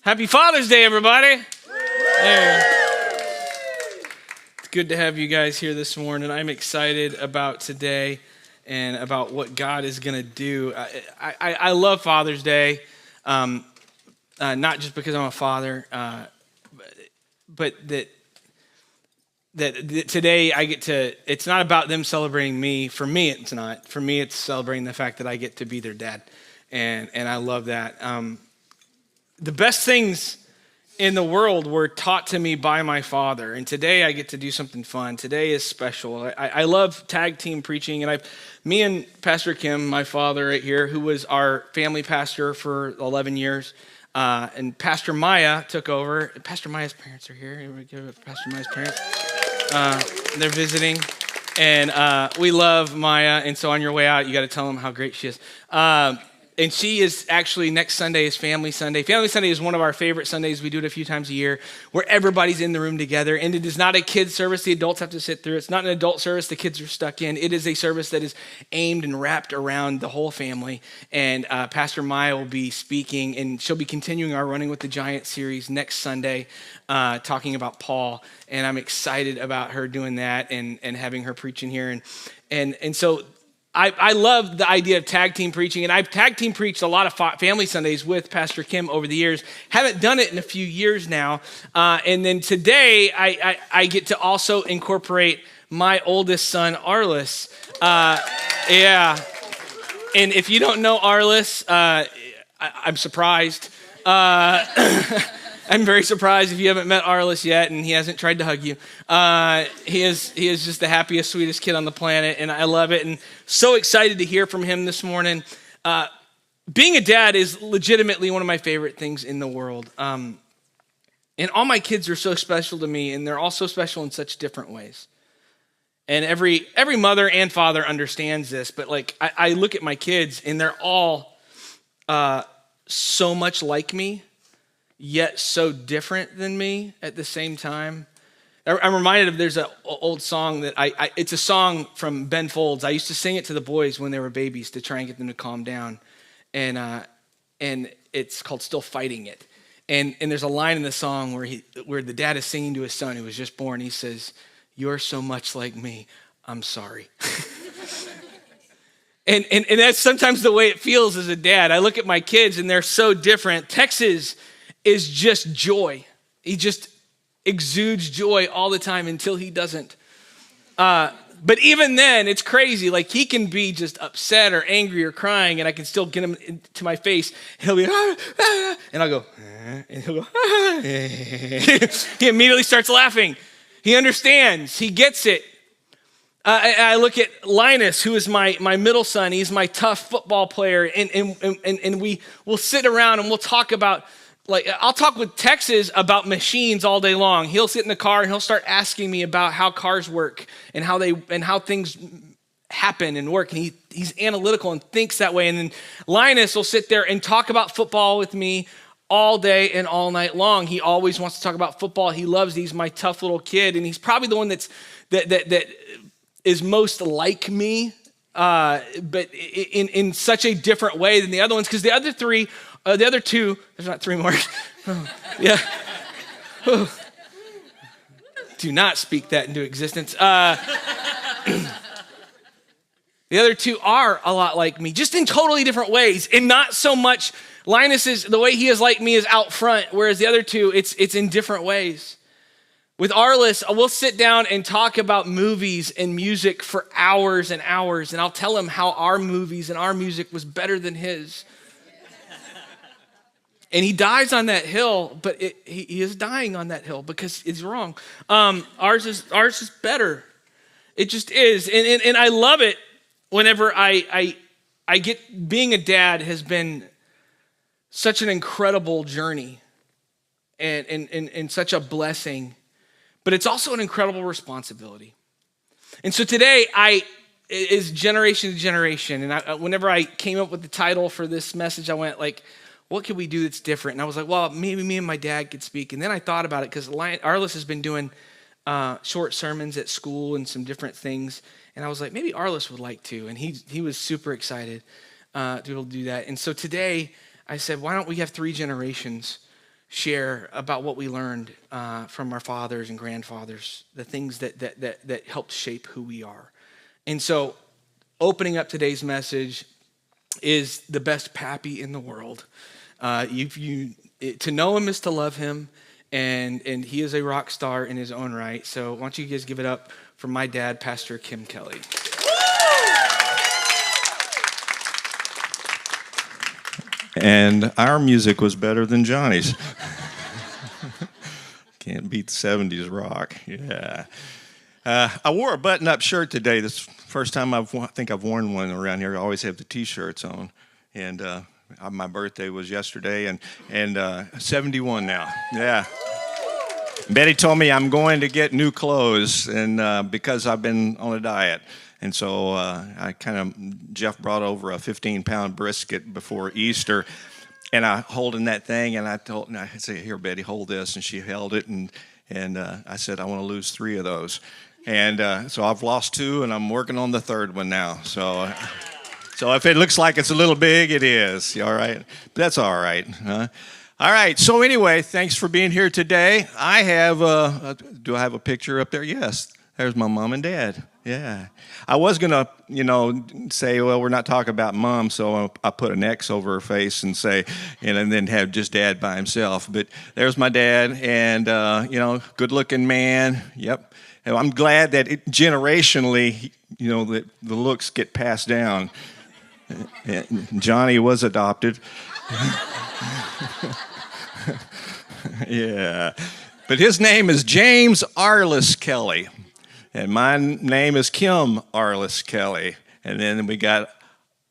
Happy Father's Day, everybody. There. It's good to have you guys here this morning. I'm excited about today and about what God is going to do. I love Father's Day, not just because I'm a father, but that today I get to, it's not about them celebrating me. For me, it's not. For me, it's celebrating the fact that I get to be their dad. And I love that. The best things in the world were taught to me by my father. And today I get to do something fun. Today is special. I love tag team preaching. And me and Pastor Kim, my father right here, who was our family pastor for 11 years, and Pastor Maya took over. Pastor Maya's parents are here. Here we go, Pastor Maya's parents. They're visiting. And we love Maya. And so on your way out, you got to tell them how great she is. And she is actually, next Sunday is Family Sunday. Family Sunday is one of our favorite Sundays. We do it a few times a year where everybody's in the room together. And it is not a kids service. The adults have to sit through. It's not an adult service the kids are stuck in. It is a service that is aimed and wrapped around the whole family. And Pastor Maya will be speaking, and she'll be continuing our Running with the Giants series next Sunday, talking about Paul. And I'm excited about her doing that and having her preaching here. And so I love the idea of tag team preaching, and I've tag team preached a lot of Family Sundays with Pastor Kim over the years. Haven't done it in a few years now. And then today, I get to also incorporate my oldest son, Arliss. Yeah. And if you don't know Arliss, I'm surprised. I'm very surprised if you haven't met Arliss yet and he hasn't tried to hug you. He is just the happiest, sweetest kid on the planet, and I love it. And so excited to hear from him this morning. Being a dad is legitimately one of my favorite things in the world. And all my kids are so special to me, and they're all so special in such different ways. And every mother and father understands this, but like I look at my kids, and they're all so much like me, yet so different than me at the same time. I'm reminded of, there's an old song that it's a song from Ben Folds. I used to sing it to the boys when they were babies to try and get them to calm down. And it's called Still Fighting It. And there's a line in the song where the dad is singing to his son who was just born. He says, "You're so much like me, I'm sorry." And that's sometimes the way it feels as a dad. I look at my kids and they're so different. Texas is just joy. He just exudes joy all the time until he doesn't. But even then, it's crazy. Like, he can be just upset or angry or crying, and I can still get him into my face. And he'll be, and I'll go, and he'll go, he immediately starts laughing. He understands. He gets it. I look at Linus, who is my middle son. He's my tough football player, and we'll sit around and we'll talk about, like, I'll talk with Texas about machines all day long. He'll sit in the car and he'll start asking me about how cars work and how things happen and work. And he's analytical and thinks that way. And then Linus will sit there and talk about football with me all day and all night long. He always wants to talk about football. He loves. He's my tough little kid, and he's probably the one that is most like me, but in such a different way than the other ones, because the other two, there's not three more. Oh, yeah. Oh. Do not speak that into existence. The other two are a lot like me, just in totally different ways, and not so much. Linus is, the way he is like me is out front, whereas the other two, it's in different ways. With Arliss, we'll sit down and talk about movies and music for hours and hours, and I'll tell him how our movies and our music was better than his. And he dies on that hill, but he is dying on that hill because it's wrong. Ours is better. It just is. And I love it whenever I get, being a dad has been such an incredible journey and such a blessing, but it's also an incredible responsibility. And so today is generation to generation. And whenever I came up with the title for this message, I went like, what can we do that's different? And I was like, well, maybe me and my dad could speak. And then I thought about it, because Arliss has been doing short sermons at school and some different things. And I was like, maybe Arliss would like to. And he was super excited to be able to do that. And so today I said, why don't we have three generations share about what we learned from our fathers and grandfathers, the things that helped shape who we are. And so opening up today's message is the best pappy in the world. To know him is to love him, and he is a rock star in his own right. So why don't you guys give it up for my dad, Pastor Kim Kelly. And our music was better than Johnny's. Can't beat the 70s rock. Yeah. I wore a button-up shirt today. This is the first time I think I've worn one around here. I always have the T-shirts on. And my birthday was yesterday, and 71 now. Yeah. Betty told me I'm going to get new clothes, and because I've been on a diet. And so Jeff brought over a 15-pound brisket before Easter, and I holding that thing, and I said, "Here, Betty, hold this," and she held it, and I said, "I want to lose 3 of those," and so I've lost 2, and I'm working on the 3rd one now. So if it looks like it's a little big, it is. All right, but that's all right. Huh? All right. So anyway, thanks for being here today. I have do I have a picture up there? Yes. There's my mom and dad. Yeah. I was going to, say, well, we're not talking about mom, so I put an X over her face and say, and then have just dad by himself. But there's my dad, and, good-looking man. Yep. And I'm glad that generationally, that the looks get passed down. Johnny was adopted. Yeah. But his name is James Arliss Kelly. And my name is Kim Arliss Kelly. And then we got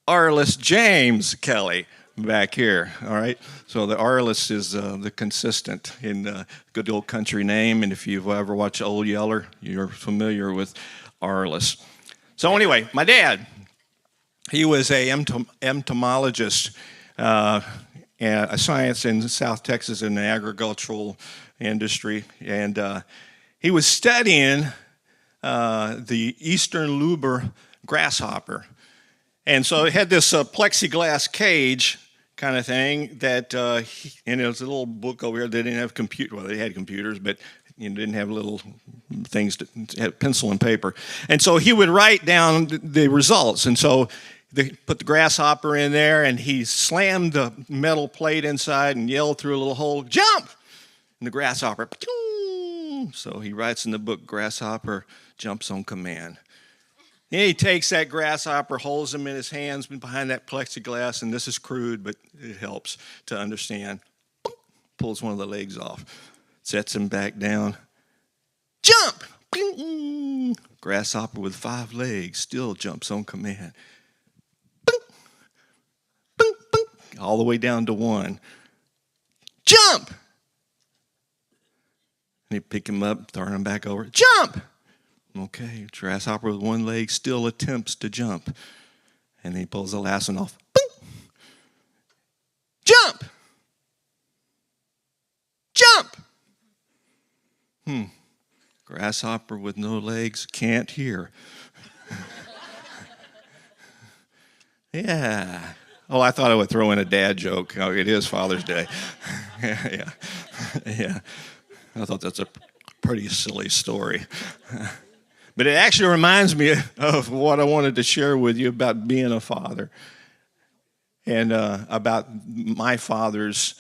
Arliss James Kelly back here. All right. So the Arliss is the consistent in the good old country name. And if you've ever watched Old Yeller, you're familiar with Arliss. So anyway, my dad, he was a entomologist, and a science in South Texas in the agricultural industry. And he was studying the eastern lubber grasshopper. And so it had this plexiglass cage kind of thing that, and there was a little book over here. They didn't have they had computers, but didn't have little things to have pencil and paper. And so he would write down the results. And so they put the grasshopper in there, and he slammed the metal plate inside and yelled through a little hole, "Jump!" And the grasshopper, so he writes in the book, "Grasshopper jumps on command." Then he takes that grasshopper, holds him in his hands behind that plexiglass, and this is crude, but it helps to understand. Pulls one of the legs off, sets him back down. Jump! Grasshopper with 5 legs still jumps on command. All the way down to 1. Jump! And he pick him up, turn him back over. Jump! Okay, grasshopper with 1 leg still attempts to jump. And he pulls the last one off. Jump! Jump! Grasshopper with no legs can't hear. Yeah. Oh, I thought I would throw in a dad joke. Oh, it is Father's Day. Yeah. I thought that's a pretty silly story. But it actually reminds me of what I wanted to share with you about being a father and about my father's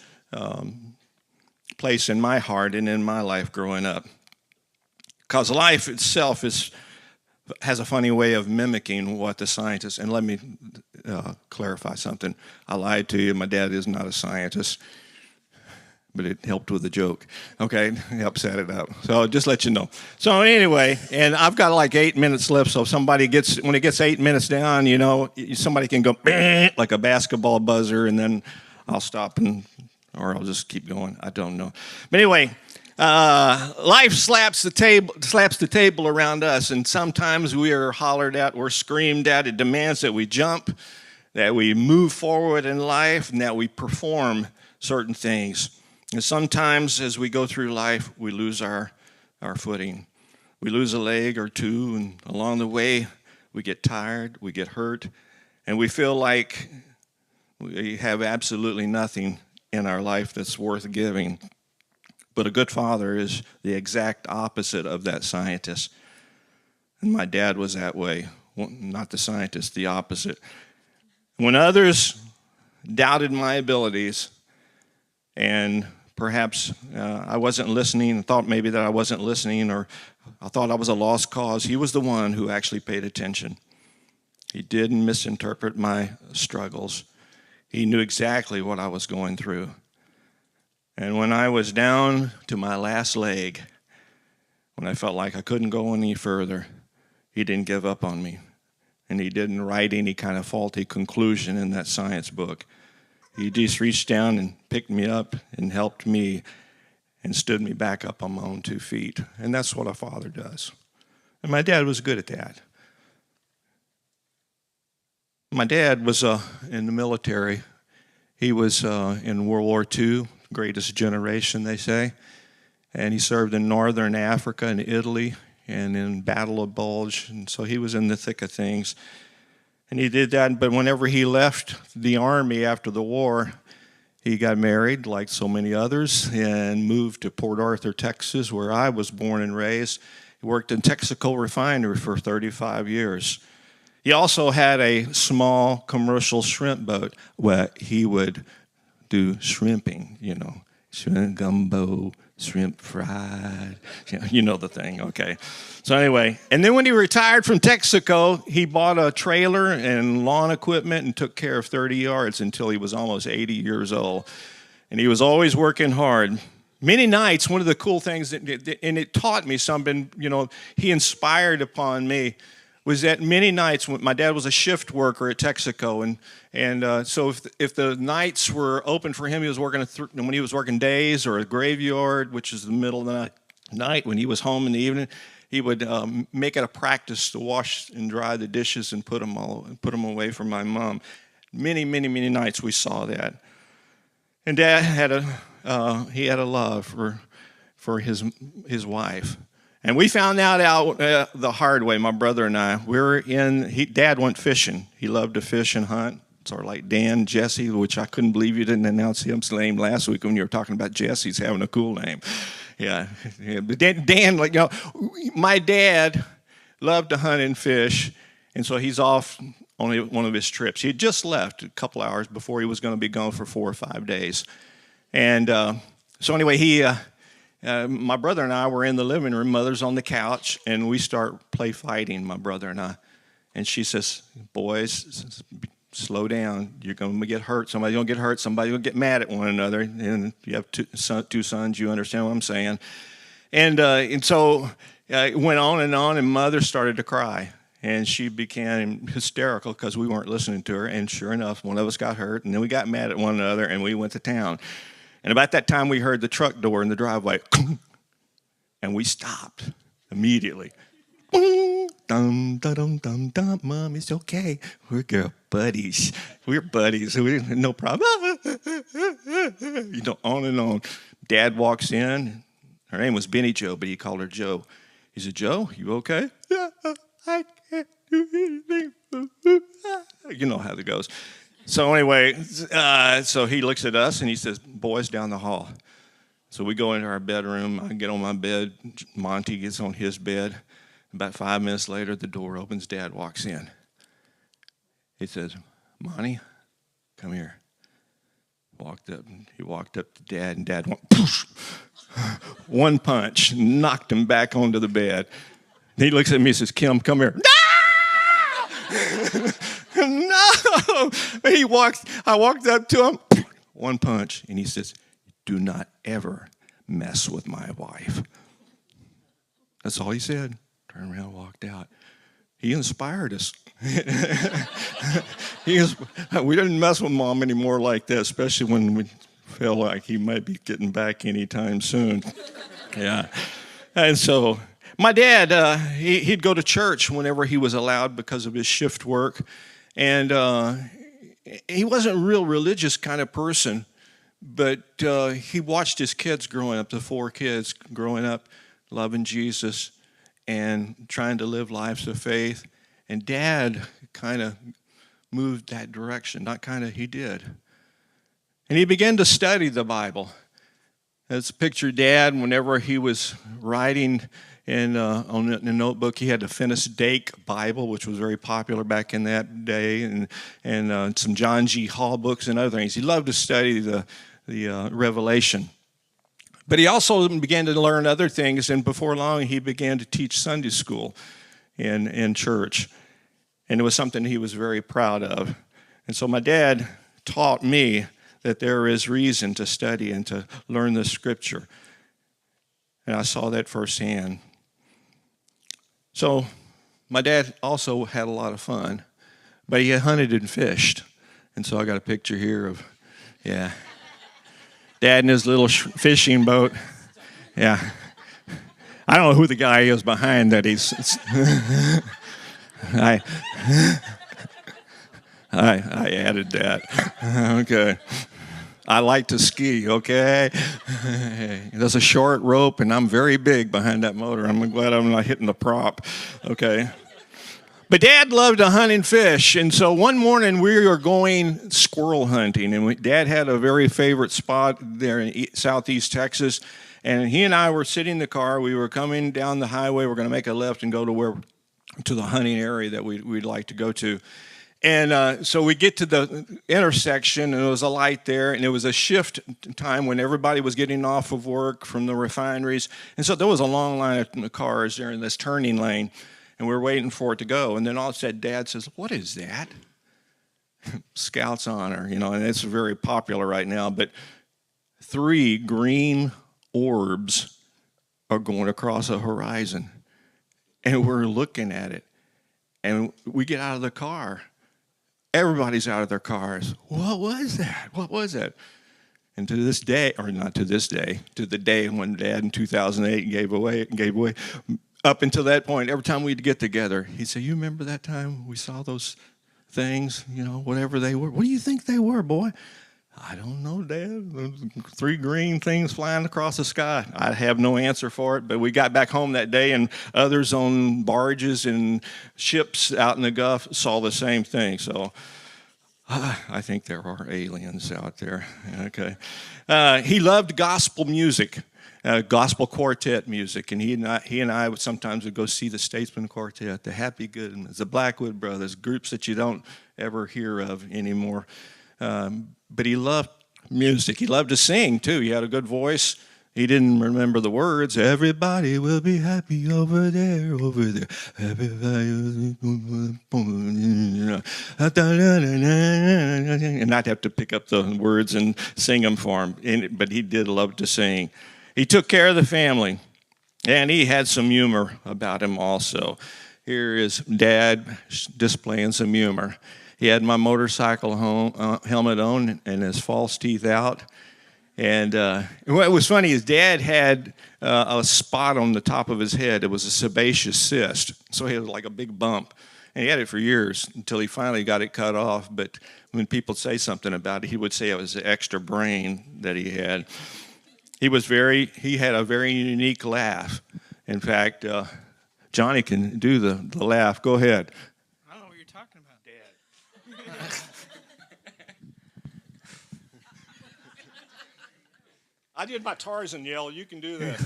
place in my heart and in my life growing up. Because life itself has a funny way of mimicking what the scientists, and let me clarify something. I lied to you. My dad is not a scientist, but it helped with the joke. Okay, it helped set it up. So just let you know. So anyway, and I've got like 8 minutes left. So when it gets 8 minutes down, somebody can go like a basketball buzzer, and then I'll stop or I'll just keep going. I don't know. But anyway. Life slaps the table around us, and sometimes we are hollered at, we're screamed at. It demands that we jump, that we move forward in life, and that we perform certain things. And sometimes as we go through life, we lose our footing. We lose a leg or 2, and along the way, we get tired, we get hurt, and we feel like we have absolutely nothing in our life that's worth giving. But a good father is the exact opposite of that scientist. And my dad was that way. Well, not the scientist, the opposite. When others doubted my abilities and perhaps I wasn't listening, thought maybe that I wasn't listening, or I thought I was a lost cause, he was the one who actually paid attention. He didn't misinterpret my struggles. He knew exactly what I was going through. And when I was down to my last leg, when I felt like I couldn't go any further, he didn't give up on me. And he didn't write any kind of faulty conclusion in that science book. He just reached down and picked me up and helped me and stood me back up on my own 2 feet. And that's what a father does. And my dad was good at that. My dad was in the military. He was in World War II, greatest generation, they say. And he served in northern Africa and Italy and in Battle of Bulge. And so he was in the thick of things. And he did that, but whenever he left the Army after the war, he got married, like so many others, and moved to Port Arthur, Texas, where I was born and raised. He worked in Texaco Refinery for 35 years. He also had a small commercial shrimp boat where he would do shrimping, shrimp gumbo, shrimp fried, you know the thing, okay. So anyway, and then when he retired from Texaco, he bought a trailer and lawn equipment and took care of 30 yards until he was almost 80 years old. And he was always working hard. Many nights, one of the cool things, and it taught me something, he inspired upon me, was that many nights when my dad was a shift worker at Texaco, and so if the nights were open for him, he was working when he was working days or a graveyard, which is the middle of the night. When he was home in the evening, he would make it a practice to wash and dry the dishes and put them away for my mom. Many, many, many nights we saw that. And Dad had a love for his wife. And we found that out the hard way, my brother and I. Dad went fishing. He loved to fish and hunt. Sort of like Dan, Jesse, which I couldn't believe you didn't announce his name last week when you were talking about Jesse's having a cool name. Yeah. But Dan, my dad loved to hunt and fish, and so he's off on one of his trips. He had just left a couple hours before he was going to be gone for 4 or 5 days. And so anyway, my brother and I were in the living room, Mother's on the couch, and we start play fighting, my brother and I. And she says, boys, slow down. You're going to get hurt. Somebody's going to get hurt. Somebody's going to get mad at one another. And if you have two sons, you understand what I'm saying. And so it went on, and Mother started to cry. And she became hysterical because we weren't listening to her. And sure enough, one of us got hurt, and then we got mad at one another, and we went to town. And about that time, we heard the truck door in the driveway, and we stopped immediately. Dum, dum, dum, dum, Mom, it's okay. We're girl buddies. We're buddies. No problem. On and on. Dad walks in. Her name was Benny Joe, but he called her Joe. He said, Joe, you okay? Yeah, I can't do anything. You know how that goes. So anyway, so he looks at us and he says, boys, down the hall. So we go into our bedroom. I get on my bed. Monty gets on his bed. About 5 minutes later, the door opens. Dad walks in. He says, Monty, come here. He walked up to Dad, and Dad went, poof, one punch, knocked him back onto the bed. He looks at me and says, Kim, come here. No! I walked up to him, one punch, and he says, do not ever mess with my wife. That's all he said. Turned around and walked out. He inspired us. We didn't mess with Mom anymore like that, especially when we felt like he might be getting back anytime soon. Yeah. And so my dad, he'd go to church whenever he was allowed because of his shift work. And he wasn't a real religious kind of person, but he watched his kids growing up, the 4 kids growing up, loving Jesus and trying to live lives of faith. And Dad kind of moved that direction. Not kind of, he did. And he began to study the Bible. That's a picture of Dad whenever he was writing on a notebook. He had the finished Dake Bible, which was very popular back in that day, and some John G. Hall books and other things. He loved to study the Revelation. But he also began to learn other things, and before long he began to teach Sunday school in church. And it was something he was very proud of. And so my dad taught me that there is reason to study and to learn the Scripture. And I saw that firsthand. So my dad also had a lot of fun, but he hunted and fished. And so I got a picture here of, Dad in his little fishing boat. Yeah. I don't know who the guy is behind that. I added that. Okay. I like to ski, okay? There's a short rope, and I'm very big behind that motor. I'm glad I'm not hitting the prop, okay? But Dad loved to hunt and fish, and so one morning we were going squirrel hunting, and Dad had a very favorite spot there in southeast Texas, and he and I were sitting in the car. We were coming down the highway. We're going to make a left and go to the hunting area that we'd like to go to. And so we get to the intersection, and there was a light there, and it was a shift time when everybody was getting off of work from the refineries. And so there was a long line of cars there in this turning lane, and we were waiting for it to go. And then all of a sudden, Dad says, "What is that?" Scout's honor, and it's very popular right now. But 3 green orbs are going across a horizon, and we're looking at it. And we get out of the car. Everybody's out of their cars. What was that? What was that? And to this day, or not to this day, to the day when Dad in 2008 gave away, up until that point, every time we'd get together, he'd say, "You remember that time we saw those things, whatever they were? What do you think they were, boy?" "I don't know, Dad. 3 green things flying across the sky." I have no answer for it, but we got back home that day, and others on barges and ships out in the Gulf saw the same thing. So I think there are aliens out there. Okay. He loved gospel music, gospel quartet music, and he and I would sometimes go see the Statesman Quartet, the Happy Goodmans, the Blackwood Brothers, groups that you don't ever hear of anymore. But he loved music. He loved to sing, too. He had a good voice. He didn't remember the words. "Everybody will be happy over there, over there. Everybody and I'd have to pick up the words and sing them for him. But he did love to sing. He took care of the family, and he had some humor about him also. Here is Dad displaying some humor. He had my motorcycle helmet on and his false teeth out. And what was funny is Dad had a spot on the top of his head. It was a sebaceous cyst. So he had like a big bump. And he had it for years until he finally got it cut off. But when people say something about it, he would say it was the extra brain that he had. He had a very unique laugh. In fact, Johnny can do the laugh. Go ahead. I don't know what you're talking about, Dad. I did my Tarzan yell. You can do that.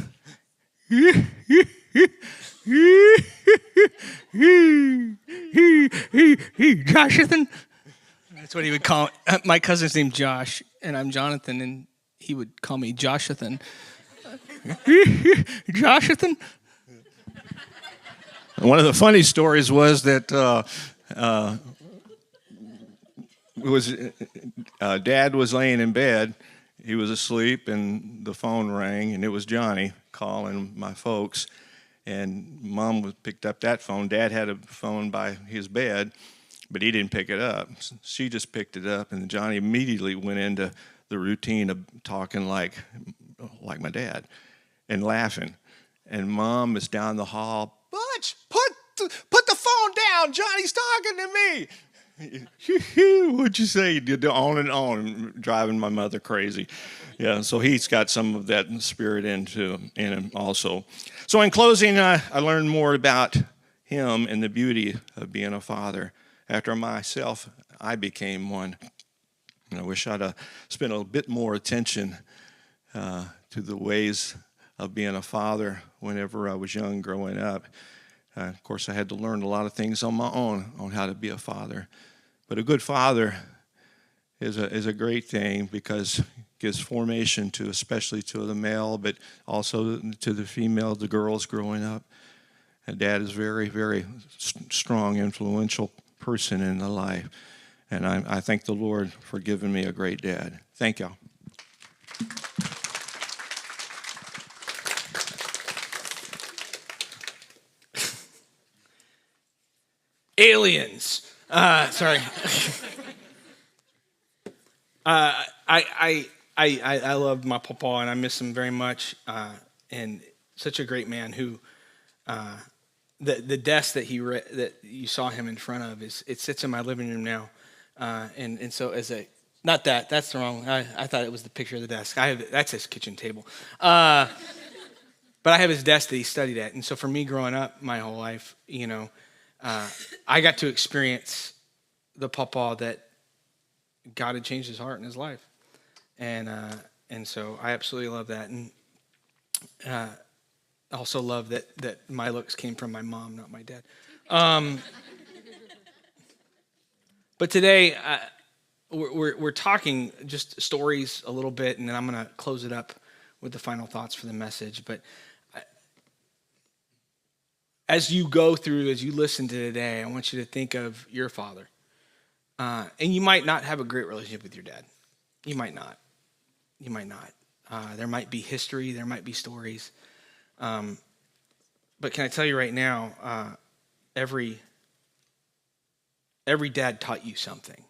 Joshathan. That's what he would call me. My cousin's named Josh, and I'm Jonathan, and he would call me Joshathan. Joshathan. One of the funny stories was that Dad was laying in bed. He was asleep, and the phone rang, and it was Johnny calling my folks. And Mom picked up that phone. Dad had a phone by his bed, but he didn't pick it up. She just picked it up, and Johnny immediately went into the routine of talking like my dad and laughing. And Mom is down the hall. "Butch, put the phone down. Johnny's talking to me." What'd you say? On and on, driving my mother crazy. Yeah, so he's got some of that spirit in him also. So in closing, I learned more about him and the beauty of being a father. After myself, I became one. And I wish I'd spent a bit more attention to the ways of being a father whenever I was young growing up. Of course, I had to learn a lot of things on my own on how to be a father. But a good father is a great thing because it gives formation to, especially to the male, but also to the female, the girls growing up. And dad is very, very strong, influential person in the life. And I thank the Lord for giving me a great dad. Thank y'all. Aliens. Sorry. I love my papa, and I miss him very much. And such a great man who, the desk that that you saw him in front of it sits in my living room now. And so that's the wrong. I thought it was the picture of the desk. That's his kitchen table. But I have his desk that he studied at, and so for me growing up my whole life, I got to experience the papa that God had changed his heart and his life, and so I absolutely love that, and I also love that my looks came from my mom, not my dad. But today we're talking just stories a little bit, and then I'm going to close it up with the final thoughts for the message. But as you listen to today, I want you to think of your father. And you might not have a great relationship with your dad. You might not. There might be history. There might be stories. But can I tell you right now, every dad taught you something.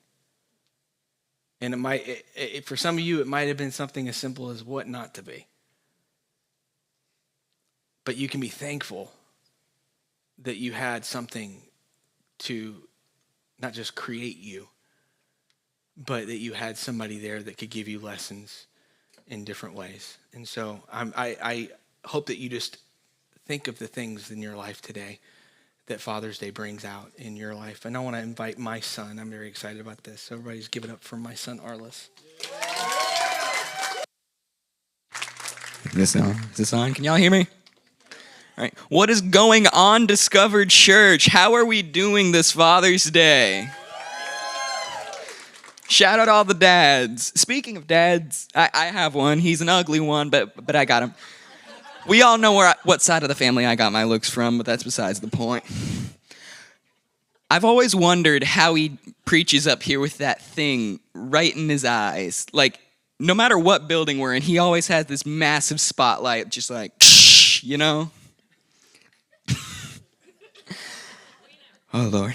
And for some of you, it might have been something as simple as what not to be. But you can be thankful that you had something to not just create you, but that you had somebody there that could give you lessons in different ways. And so I hope that you just think of the things in your life today that Father's Day brings out in your life. And I want to invite my son. I'm very excited about this. So everybody's give it up for my son, Arliss. Is this on? Can y'all hear me? All right. What is going on, Discovered Church? How are we doing this Father's Day? Shout out all the dads. Speaking of dads, I have one. He's an ugly one, but I got him. We all know what side of the family I got my looks from, but that's besides the point. I've always wondered how he preaches up here with that thing right in his eyes. Like, no matter what building we're in, he always has this massive spotlight, just like, you know? Oh, Lord.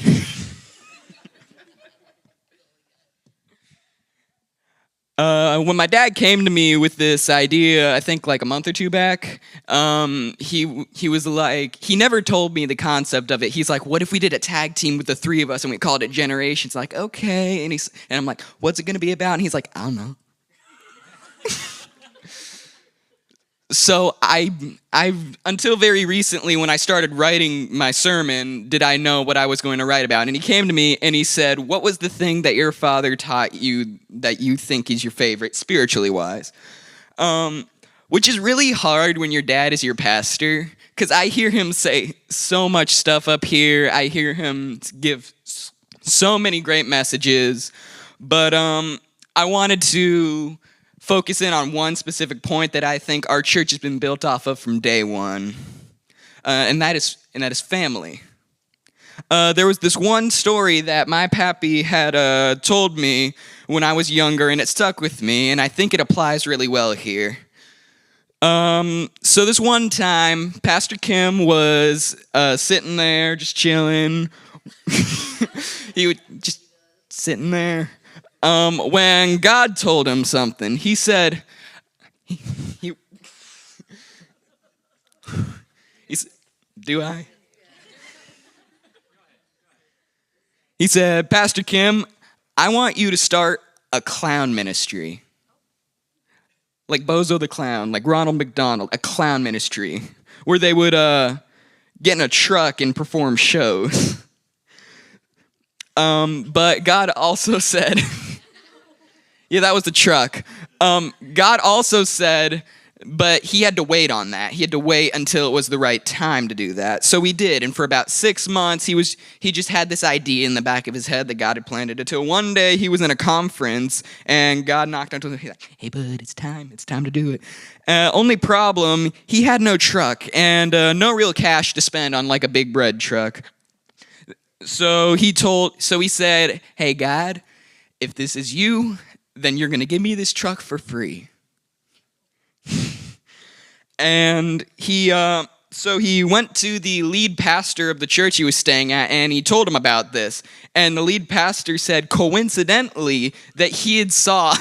When my dad came to me with this idea, I think like a month or two back, he was like, he never told me the concept of it. He's like, what if we did a tag team with the three of us and we called it Generations? Like, okay. And I'm like, what's it going to be about? And he's like, I don't know. So I've until very recently, when I started writing my sermon, did I know what I was going to write about. And he came to me and he said, what was the thing that your father taught you that you think is your favorite, spiritually wise? Which is really hard when your dad is your pastor, because I hear him say so much stuff up here. I hear him give so many great messages. But I wanted to focus in on one specific point that I think our church has been built off of from day one, and that is family. There was this one story that my pappy had told me when I was younger, and it stuck with me, and I think it applies really well here. So this one time, Pastor Kim was sitting there just chilling. He was just sitting there. When God told him something, he said, he said, do I? He said, Pastor Kim, I want you to start a clown ministry. Like Bozo the Clown, like Ronald McDonald, a clown ministry, where they would get in a truck and perform shows. But God also said, Yeah, that was the truck. God also said, but he had to wait on that. He had to wait until it was the right time to do that. So he did, and for about 6 months, he just had this idea in the back of his head that God had planted until one day he was in a conference, and God knocked on him. He's like, "Hey, bud, it's time to do it." Only problem, he had no truck and no real cash to spend on like a big bread truck. So he said, "Hey, God, if this is you, then you're going to give me this truck for free." And he went to the lead pastor of the church he was staying at, and he told him about this. And the lead pastor said, coincidentally, that he had saw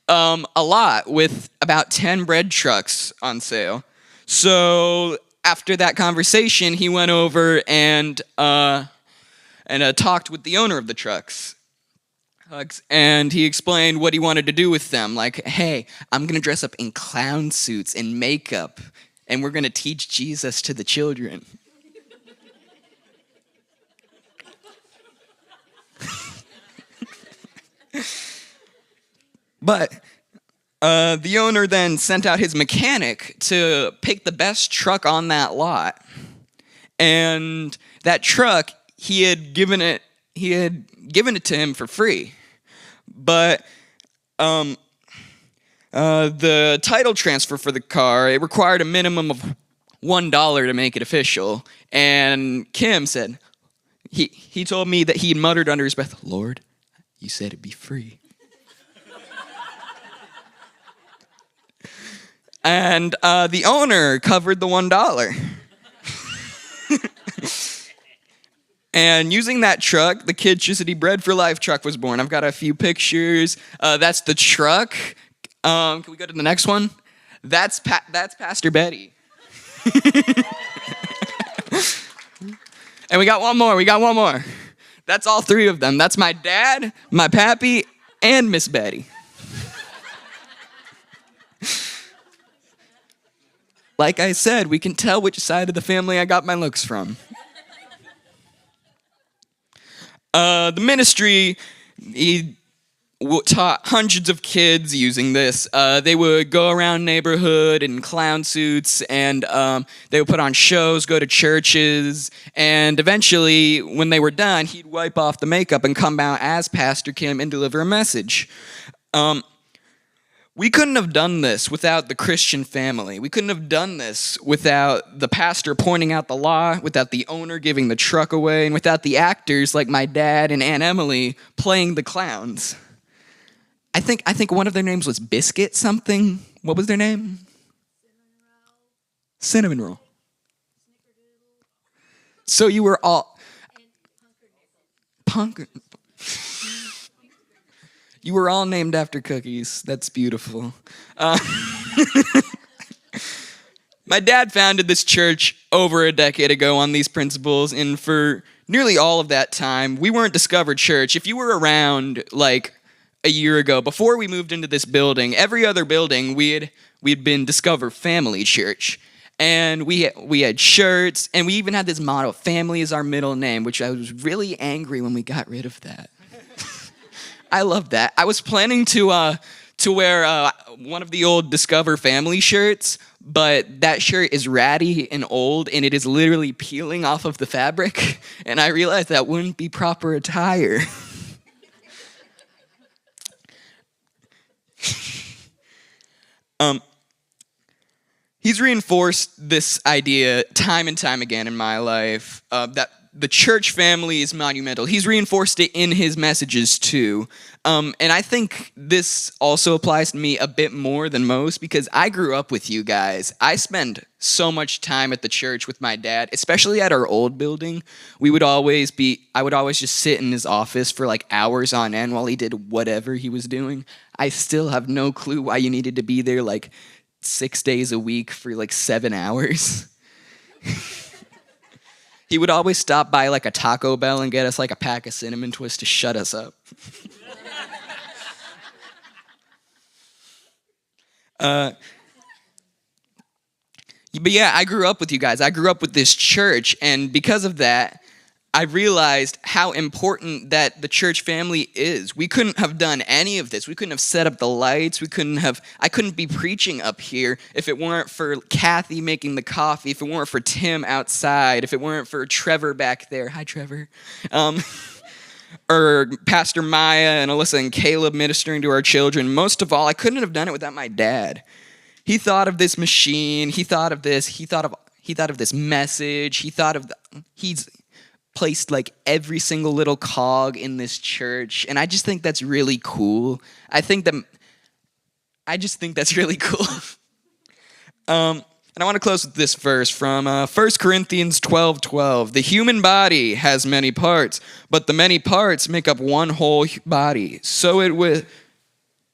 a lot with about 10 bread trucks on sale. So after that conversation, he went over and talked with the owner of the trucks. And he explained what he wanted to do with them. Like, hey, I'm going to dress up in clown suits and makeup, and we're going to teach Jesus to the children. But the owner then sent out his mechanic to pick the best truck on that lot. And that truck, he had given it to him for free. But the title transfer for the car, it required a minimum of $1 to make it official. And Kim said, he told me that he muttered under his breath, "Lord, you said it'd be free." And the owner covered the $1. And using that truck, the Kid Chicity Bread for Life truck was born. I've got a few pictures. That's the truck. Can we go to the next one? That's Pastor Betty. And we got one more. That's all three of them. That's my dad, my pappy, and Miss Betty. Like I said, we can tell which side of the family I got my looks from. The ministry, he taught hundreds of kids using this. They would go around neighborhood in clown suits, and they would put on shows, go to churches, and eventually, when they were done, he'd wipe off the makeup and come out as Pastor Kim and deliver a message. We couldn't have done this without the Christian family. We couldn't have done this without the pastor pointing out the law, without the owner giving the truck away, and without the actors like my dad and Aunt Emily playing the clowns. I think one of their names was Biscuit something. What was their name? Cinnamon Roll. So you were all... Punk... You were all named after cookies. That's beautiful. My dad founded this church over a decade ago on these principles, and for nearly all of that time, we weren't Discover Church. If you were around like a year ago, before we moved into this building, every other building we'd been Discover Family Church. And we had shirts, and we even had this motto, "Family is our middle name," which I was really angry when we got rid of that. I love that. I was planning to wear one of the old Discover Family shirts, but that shirt is ratty and old, and it is literally peeling off of the fabric, and I realized that wouldn't be proper attire. He's reinforced this idea time and time again in my life, that the church family is monumental. He's reinforced it in his messages too. And I think this also applies to me a bit more than most because I grew up with you guys. I spend so much time at the church with my dad, especially at our old building. I would always just sit in his office for like hours on end while he did whatever he was doing. I still have no clue why you needed to be there like 6 days a week for like 7 hours. He would always stop by like a Taco Bell and get us like a pack of Cinnamon Twists to shut us up. But yeah, I grew up with you guys. I grew up with this church, and because of that, I realized how important that the church family is. We couldn't have done any of this. We couldn't have set up the lights. I couldn't be preaching up here if it weren't for Kathy making the coffee, if it weren't for Tim outside, if it weren't for Trevor back there. Hi, Trevor. Or Pastor Maya and Alyssa and Caleb ministering to our children. Most of all, I couldn't have done it without my dad. He thought of this machine. He thought of this. He thought of this message. He's placed like every single little cog in this church, and I just think that's really cool. I just think that's really cool. And I want to close with this verse from 1 Corinthians 12:12. The human body has many parts, but the many parts make up one whole body. So it with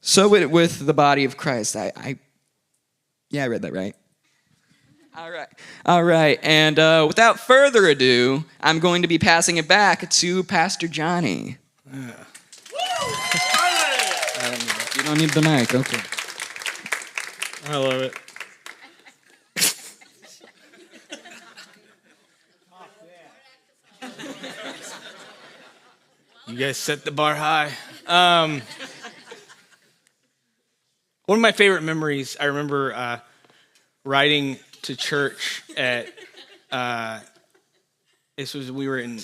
the body of Christ. I read that right. All right. And without further ado, I'm going to be passing it back to Pastor Johnny. You don't need the mic. Okay. I love it. You guys set the bar high. One of my favorite memories, I remember riding to church at, we were in,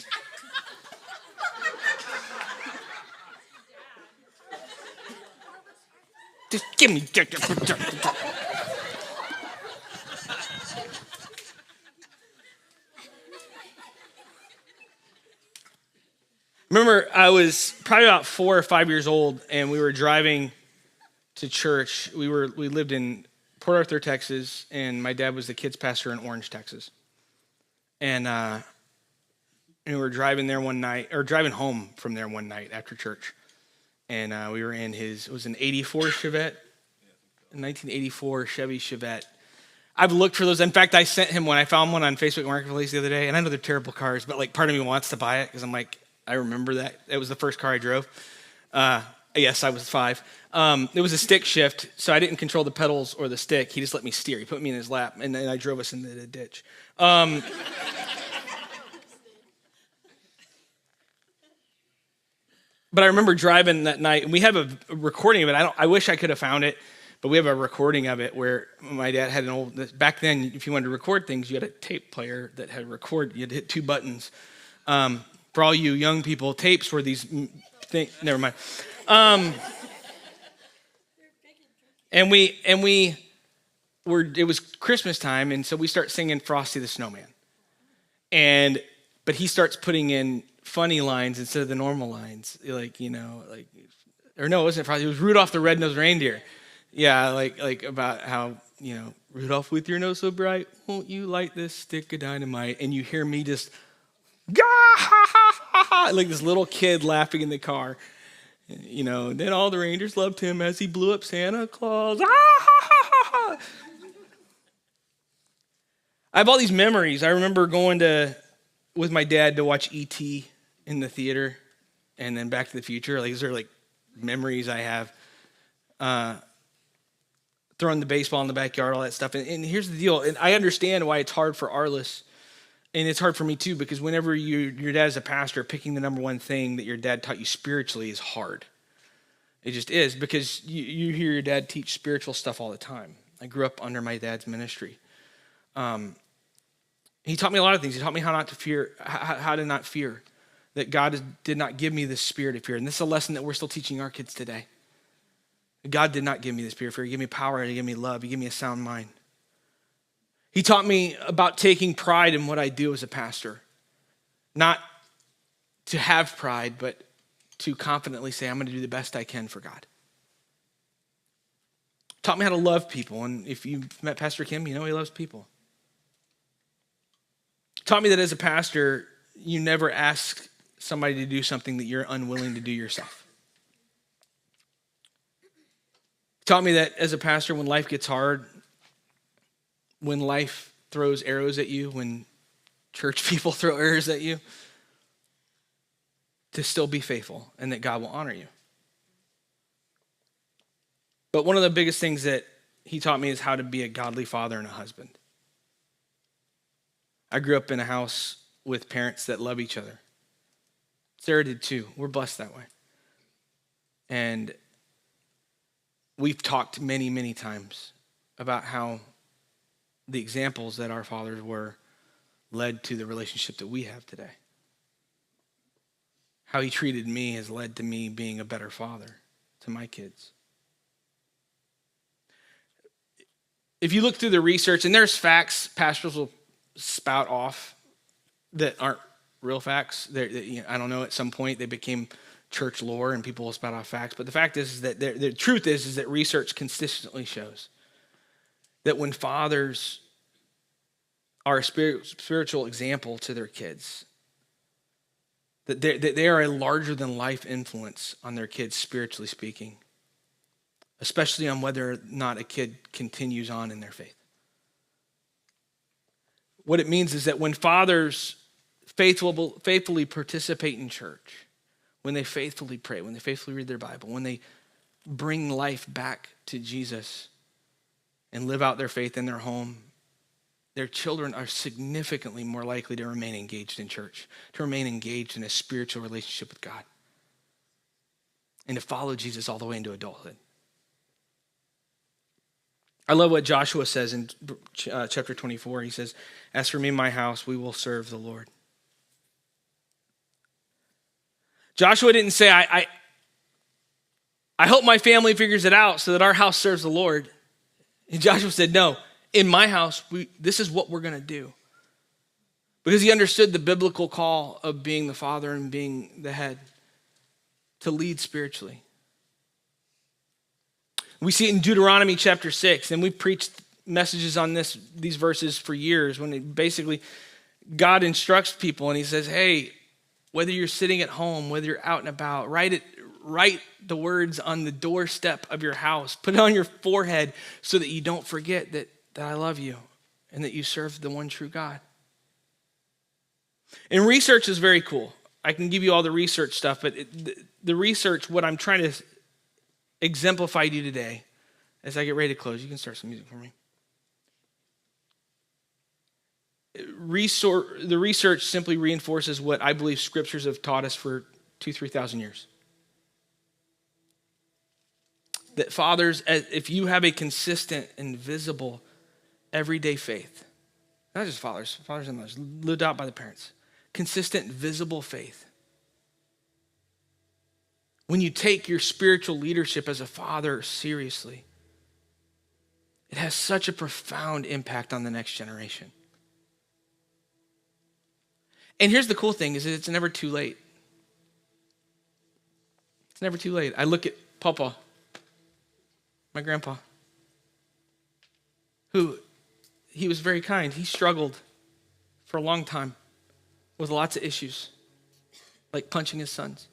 just give me, remember, I was probably about 4 or 5 years old, and we were driving to church. We lived in Port Arthur, Texas, and my dad was the kids pastor in Orange, Texas. And we were driving there one night, or driving home from there one night after church. And we were in it was an 84 Chevette, a 1984 Chevy Chevette. I've looked for those. In fact, I sent him one. I found one on Facebook Marketplace the other day, and I know they're terrible cars, but like part of me wants to buy it because I'm like, I remember that. It was the first car I drove. Yes, I was 5. It was a stick shift, so I didn't control the pedals or the stick. He just let me steer. He put me in his lap, and then I drove us into the ditch. But I remember driving that night, and we have a recording of it. I wish I could have found it, but we have a recording of it where my dad had an old. Back then, if you wanted to record things, you had a tape player that had record. You had to hit 2 buttons. For all you young people, tapes were these things. Never mind. And we were. It was Christmas time, and so we start singing "Frosty the Snowman," but he starts putting in funny lines instead of the normal lines, or no, it wasn't Frosty. It was Rudolph the Red-Nosed Reindeer. Yeah, like about how Rudolph, with your nose so bright, won't you light this stick of dynamite? And you hear me just. Gah, ha, ha, ha, ha, like this little kid laughing in the car. Then all the reindeers loved him as he blew up Santa Claus. Ah, ha, ha, ha, ha. I have all these memories. I remember going with my dad to watch E.T. in the theater and then Back to the Future. Like, these are like memories I have. Throwing the baseball in the backyard, all that stuff. And here's the deal. And I understand why it's hard for Arliss. And it's hard for me too, because whenever your dad is a pastor, picking the number one thing that your dad taught you spiritually is hard. It just is, because you hear your dad teach spiritual stuff all the time. I grew up under my dad's ministry. He taught me a lot of things. He taught me how not to fear, how to not fear, that God did not give me the spirit of fear. And this is a lesson that we're still teaching our kids today. God did not give me the spirit of fear. He gave me power. He gave me love. He gave me a sound mind. He taught me about taking pride in what I do as a pastor. Not to have pride, but to confidently say, I'm going to do the best I can for God. Taught me how to love people. And if you've met Pastor Kim, you know he loves people. Taught me that as a pastor, you never ask somebody to do something that you're unwilling to do yourself. Taught me that as a pastor, when life gets hard, when life throws arrows at you, when church people throw arrows at you, to still be faithful and that God will honor you. But one of the biggest things that he taught me is how to be a godly father and a husband. I grew up in a house with parents that love each other. Sarah did too. We're blessed that way. And we've talked many, many times about how the examples that our fathers were led to the relationship that we have today. How he treated me has led to me being a better father to my kids. If you look through the research, and there's facts pastors will spout off that aren't real facts. I don't know, at some point they became church lore and people will spout off facts. But the fact is that the truth is that research consistently shows that when fathers are a spiritual example to their kids, that they are a larger than life influence on their kids, spiritually speaking, especially on whether or not a kid continues on in their faith. What it means is that when fathers faithfully participate in church, when they faithfully pray, when they faithfully read their Bible, when they bring life back to Jesus and live out their faith in their home, their children are significantly more likely to remain engaged in church, to remain engaged in a spiritual relationship with God, and to follow Jesus all the way into adulthood. I love what Joshua says in chapter 24. He says, "As for me and my house, we will serve the Lord." Joshua didn't say, I hope my family figures it out so that our house serves the Lord. And Joshua said, no, in my house, this is what we're going to do. Because he understood the biblical call of being the father and being the head, to lead spiritually. We see it in Deuteronomy chapter 6, and we've preached messages on these verses for years, when basically God instructs people and he says, hey, whether you're sitting at home, whether you're out and about, write the words on the doorstep of your house. Put it on your forehead so that you don't forget that I love you and that you serve the one true God. And research is very cool. I can give you all the research stuff, but the research, what I'm trying to exemplify to you today, as I get ready to close, you can start some music for me. The research simply reinforces what I believe scriptures have taught us for 2,000-3,000 years. That fathers, if you have a consistent and visible everyday faith, not just fathers and mothers, lived out by the parents, consistent, visible faith. When you take your spiritual leadership as a father seriously, it has such a profound impact on the next generation. And here's the cool thing, is that it's never too late. It's never too late. I look at Papa, my grandpa, who, he was very kind. He struggled for a long time with lots of issues, like punching his sons.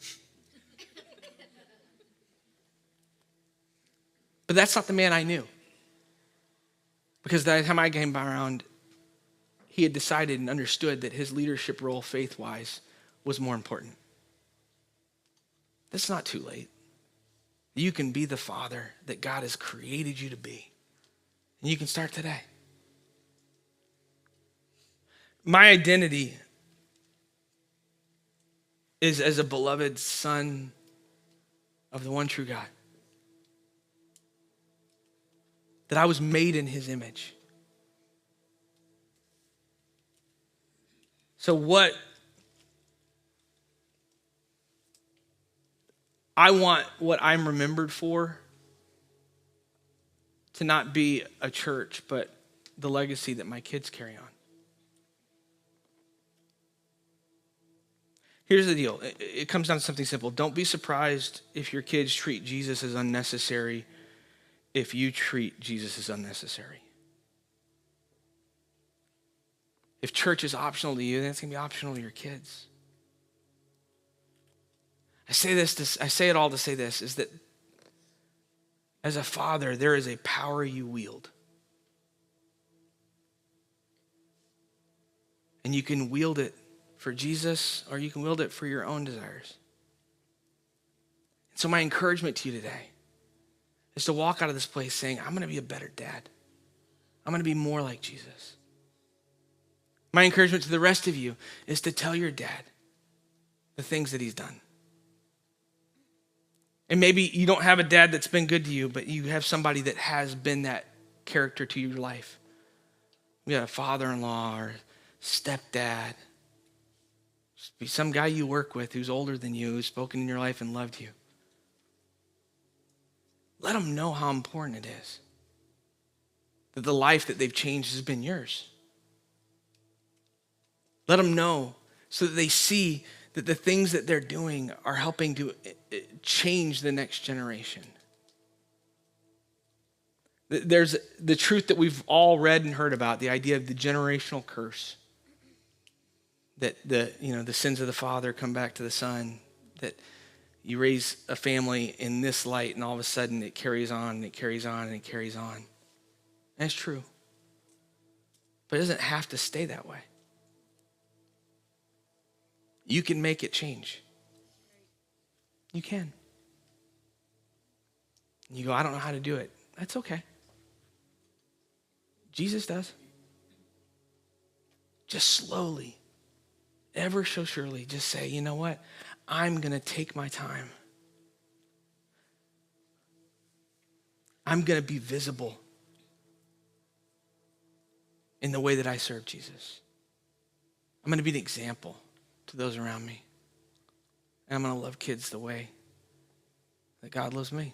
But that's not the man I knew. Because by the time I came around, he had decided and understood that his leadership role, faith-wise, was more important. It's not too late. You can be the father that God has created you to be. And you can start today. My identity is as a beloved son of the one true God. That I was made in his image. So what I'm remembered for to not be a church, but the legacy that my kids carry on. Here's the deal. It comes down to something simple. Don't be surprised if your kids treat Jesus as unnecessary if you treat Jesus as unnecessary. If church is optional to you, then it's going to be optional to your kids. I say it all to say this, is that as a father, there is a power you wield. And you can wield it for Jesus, or you can wield it for your own desires. So my encouragement to you today is to walk out of this place saying, I'm going to be a better dad. I'm going to be more like Jesus. My encouragement to the rest of you is to tell your dad the things that he's done. And maybe you don't have a dad that's been good to you, but you have somebody that has been that character to your life. You got a father-in-law or stepdad. Just be some guy you work with who's older than you, who's spoken in your life and loved you. Let them know how important it is. That the life that they've changed has been yours. Let them know so that they see that the things that they're doing are helping to change the next generation. There's the truth that we've all read and heard about, the idea of the generational curse. That the sins of the father come back to the son. That you raise a family in this light and all of a sudden it carries on and it carries on and it carries on. And that's true. But it doesn't have to stay that way. You can make it change. You can. You go, I don't know how to do it. That's okay. Jesus does. Just slowly, ever so surely, just say, you know what? I'm going to take my time. I'm going to be visible in the way that I serve Jesus. I'm going to be an example to those around me. And I'm going to love kids the way that God loves me.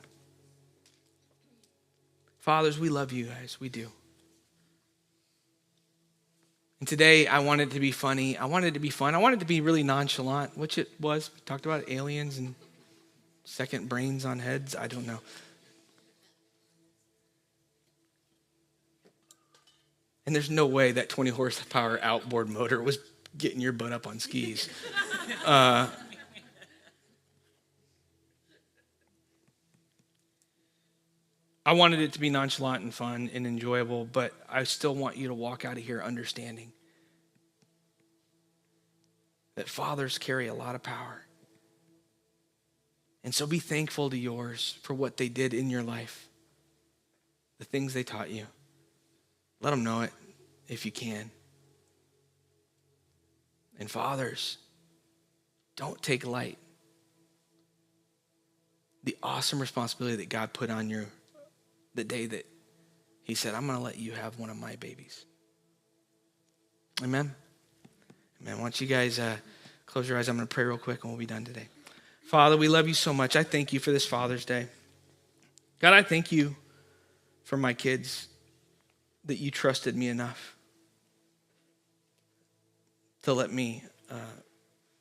Fathers, we love you guys. We do. And today, I wanted it to be funny. I wanted it to be fun. I wanted it to be really nonchalant, which it was. We talked about aliens and second brains on heads. I don't know. And there's no way that 20 horsepower outboard motor was getting your butt up on skis. I wanted it to be nonchalant and fun and enjoyable, but I still want you to walk out of here understanding that fathers carry a lot of power. And so be thankful to yours for what they did in your life, the things they taught you. Let them know it if you can. And fathers, don't take light the awesome responsibility that God put on you the day that he said, I'm going to let you have one of my babies. Amen? Amen. Why don't you guys close your eyes? I'm going to pray real quick and we'll be done today. Father, we love you so much. I thank you for this Father's Day. God, I thank you for my kids, that you trusted me enough to let me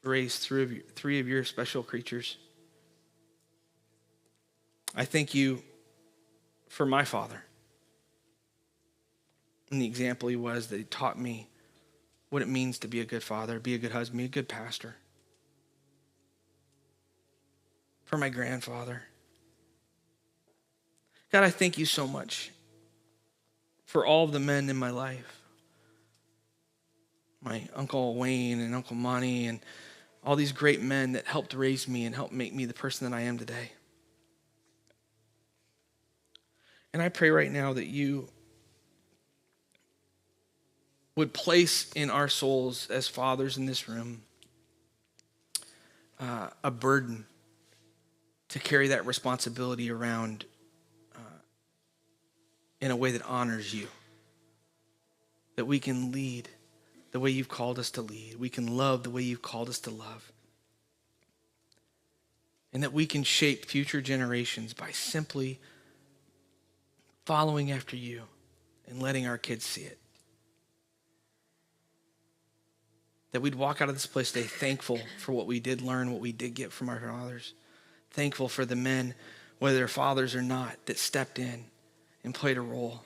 raise three of your special creatures. I thank you for my father and the example he was, that he taught me what it means to be a good father, be a good husband, be a good pastor. For my grandfather. God, I thank you so much for all of the men in my life. My Uncle Wayne and Uncle Monty and all these great men that helped raise me and helped make me the person that I am today. And I pray right now that you would place in our souls as fathers in this room a burden to carry that responsibility around in a way that honors you. That we can lead the way you've called us to lead. We can love the way you've called us to love. And that we can shape future generations by simply following after you and letting our kids see it. That we'd walk out of this place today thankful for what we did learn, what we did get from our fathers. Thankful for the men, whether they're fathers or not, that stepped in and played a role.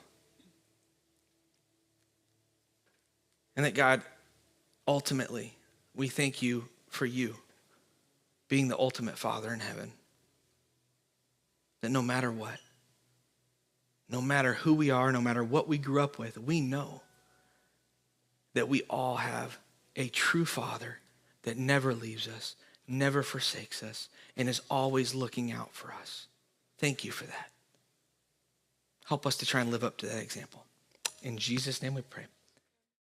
And that God, ultimately, we thank you for you being the ultimate Father in heaven. That no matter what, no matter who we are, no matter what we grew up with, we know that we all have a true Father that never leaves us, never forsakes us, and is always looking out for us. Thank you for that. Help us to try and live up to that example. In Jesus' name we pray.